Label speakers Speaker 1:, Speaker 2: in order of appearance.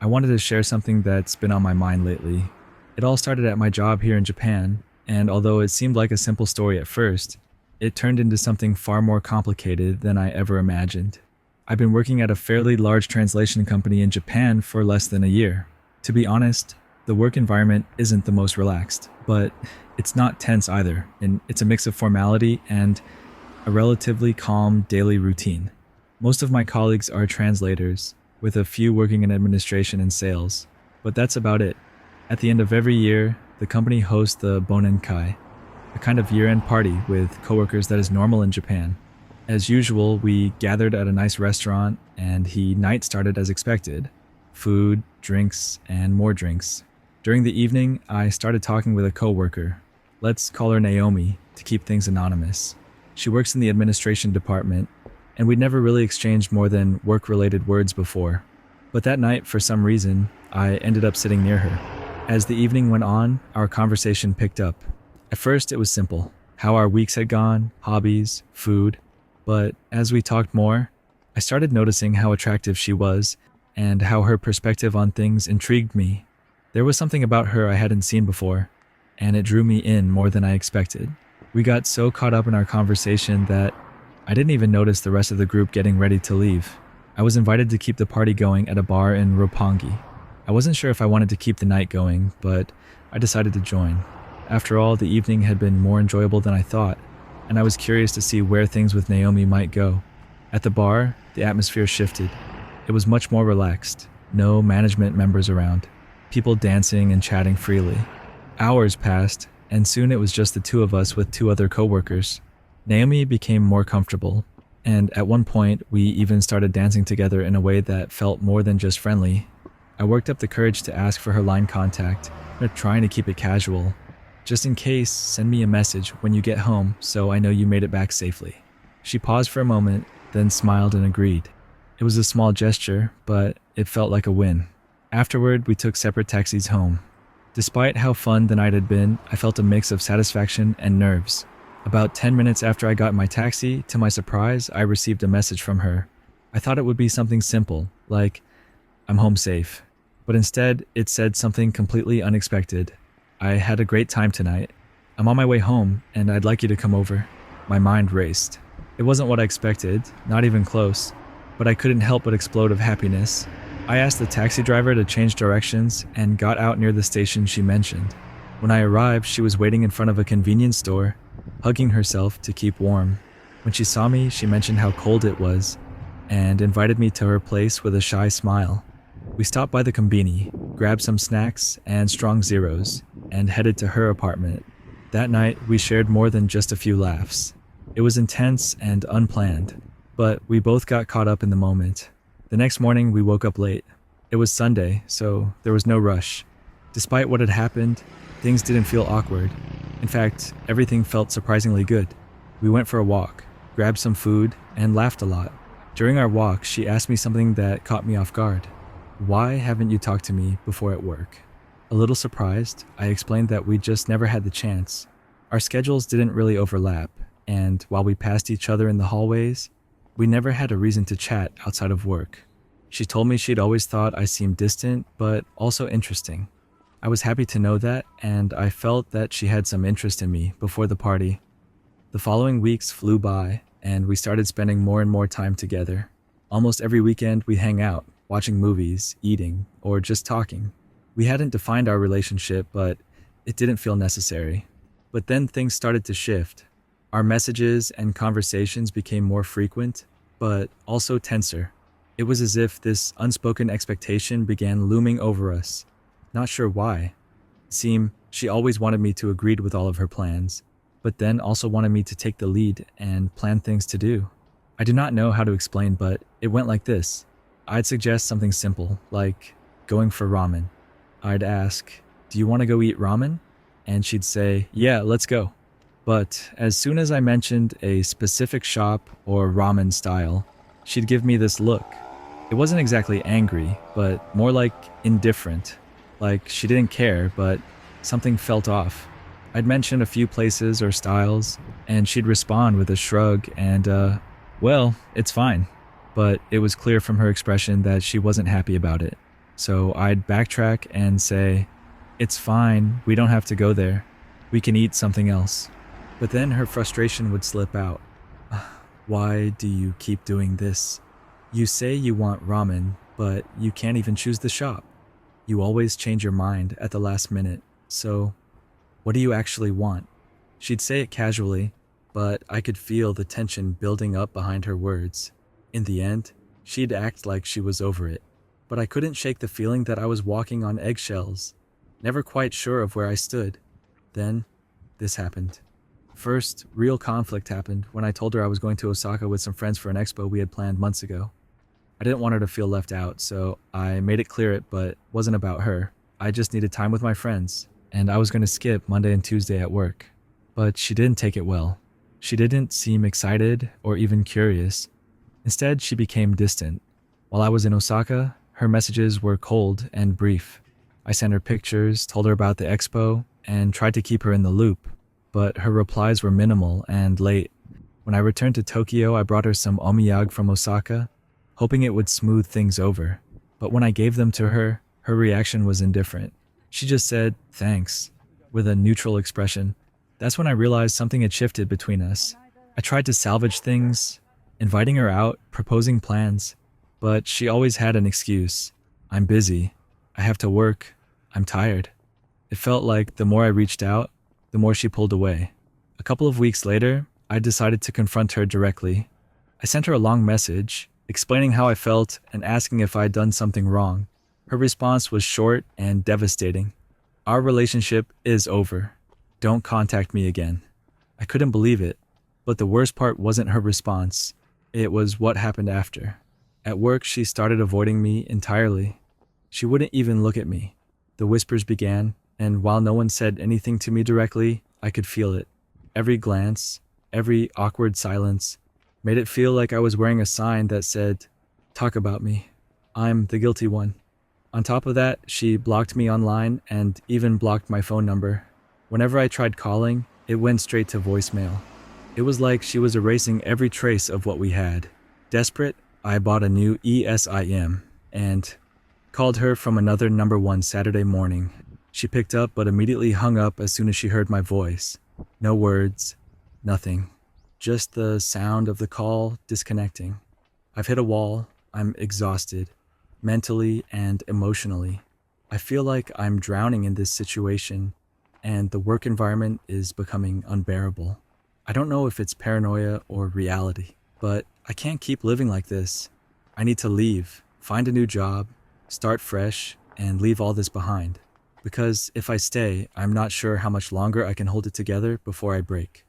Speaker 1: I wanted to share something that's been on my mind lately. It all started at my job here in Japan, and although it seemed like a simple story at first, it turned into something far more complicated than I ever imagined. I've been working at a fairly large translation company in Japan for less than a year. To be honest, the work environment isn't the most relaxed, but it's not tense either, and it's a mix of formality and a relatively calm daily routine. Most of my colleagues are translators, with a few working in administration and sales, but that's about it. At the end of every year, the company hosts the Bonenkai, a kind of year-end party with coworkers that is normal in Japan. As usual, we gathered at a nice restaurant, and the night started as expected. Food, drinks, and more drinks. During the evening, I started talking with a coworker. Let's call her Naomi to keep things anonymous. She works in the administration department, and we'd never really exchanged more than work-related words before. But that night, for some reason, I ended up sitting near her. As the evening went on, our conversation picked up. At first, it was simple, how our weeks had gone, hobbies, food. But as we talked more, I started noticing how attractive she was and how her perspective on things intrigued me. There was something about her I hadn't seen before, and it drew me in more than I expected. We got so caught up in our conversation that I didn't even notice the rest of the group getting ready to leave. I was invited to keep the party going at a bar in Roppongi. I wasn't sure if I wanted to keep the night going, but I decided to join. After all, the evening had been more enjoyable than I thought, and I was curious to see where things with Naomi might go. At the bar, the atmosphere shifted. It was much more relaxed. No management members around. People dancing and chatting freely. Hours passed, and soon it was just the two of us with two other coworkers. Naomi became more comfortable, and at one point we even started dancing together in a way that felt more than just friendly. I worked up the courage to ask for her line contact, trying to keep it casual. Just in case, send me a message when you get home so I know you made it back safely. She paused for a moment, then smiled and agreed. It was a small gesture, but it felt like a win. Afterward, we took separate taxis home. Despite how fun the night had been, I felt a mix of satisfaction and nerves. About 10 minutes after I got in my taxi, to my surprise, I received a message from her. I thought it would be something simple, like, "I'm home safe." But instead, it said something completely unexpected. "I had a great time tonight. I'm on my way home, and I'd like you to come over." My mind raced. It wasn't what I expected, not even close, but I couldn't help but explode of happiness. I asked the taxi driver to change directions and got out near the station she mentioned. When I arrived, she was waiting in front of a convenience store, hugging herself to keep warm. When she saw me, she mentioned how cold it was and invited me to her place with a shy smile. We stopped by the combini, grabbed some snacks and strong zeros, and headed to her apartment. That night, we shared more than just a few laughs. It was intense and unplanned, but we both got caught up in the moment. The next morning, we woke up late. It was Sunday, so there was no rush. Despite what had happened, things didn't feel awkward. In fact, everything felt surprisingly good. We went for a walk, grabbed some food, and laughed a lot. During our walk, she asked me something that caught me off guard. "Why haven't you talked to me before at work?" A little surprised, I explained that we just never had the chance. Our schedules didn't really overlap, and while we passed each other in the hallways, we never had a reason to chat outside of work. She told me she'd always thought I seemed distant, but also interesting. I was happy to know that, and I felt that she had some interest in me before the party. The following weeks flew by, and we started spending more and more time together. Almost every weekend we'd hang out, watching movies, eating, or just talking. We hadn't defined our relationship, but it didn't feel necessary. But then things started to shift. Our messages and conversations became more frequent, but also tenser. It was as if this unspoken expectation began looming over us. Not sure why. It seemed she always wanted me to agree with all of her plans, but then also wanted me to take the lead and plan things to do. I do not know how to explain, but it went like this. I'd suggest something simple, like going for ramen. I'd ask, "Do you want to go eat ramen?" And she'd say, "Yeah, let's go." But as soon as I mentioned a specific shop or ramen style, she'd give me this look. It wasn't exactly angry, but more like indifferent. Like she didn't care, but something felt off. I'd mention a few places or styles, and she'd respond with a shrug and, well, it's fine. But it was clear from her expression that she wasn't happy about it. So I'd backtrack and say, "It's fine, we don't have to go there. We can eat something else." But then her frustration would slip out. "Why do you keep doing this? You say you want ramen, but you can't even choose the shop. You always change your mind at the last minute. So, what do you actually want?" She'd say it casually, but I could feel the tension building up behind her words. In the end, she'd act like she was over it, but I couldn't shake the feeling that I was walking on eggshells, never quite sure of where I stood. Then, this happened. First, real conflict happened when I told her I was going to Osaka with some friends for an expo we had planned months ago. I didn't want her to feel left out, so I made it clear it but wasn't about her. I just needed time with my friends, and I was going to skip Monday and Tuesday at work. But she didn't take it well. She didn't seem excited or even curious. Instead, she became distant. While I was in Osaka, her messages were cold and brief. I sent her pictures, told her about the expo, and tried to keep her in the loop, but her replies were minimal and late. When I returned to Tokyo, I brought her some omiyage from Osaka, hoping it would smooth things over. But when I gave them to her, her reaction was indifferent. She just said, "Thanks," with a neutral expression. That's when I realized something had shifted between us. I tried to salvage things, inviting her out, proposing plans, but she always had an excuse. "I'm busy. I have to work. I'm tired." It felt like the more I reached out, the more she pulled away. A couple of weeks later, I decided to confront her directly. I sent her a long message, explaining how I felt and asking if I had done something wrong. Her response was short and devastating. "Our relationship is over. Don't contact me again." I couldn't believe it, but the worst part wasn't her response. It was what happened after. At work, she started avoiding me entirely. She wouldn't even look at me. The whispers began, and while no one said anything to me directly, I could feel it. Every glance, every awkward silence, made it feel like I was wearing a sign that said, "Talk about me. I'm the guilty one." On top of that, she blocked me online and even blocked my phone number. Whenever I tried calling, it went straight to voicemail. It was like she was erasing every trace of what we had. Desperate, I bought a new ESIM and called her from another number one Saturday morning. She picked up but immediately hung up as soon as she heard my voice. No words, nothing. Just the sound of the call disconnecting. I've hit a wall. I'm exhausted, mentally and emotionally. I feel like I'm drowning in this situation, and the work environment is becoming unbearable. I don't know if it's paranoia or reality, but I can't keep living like this. I need to leave, find a new job, start fresh, and leave all this behind. Because if I stay, I'm not sure how much longer I can hold it together before I break.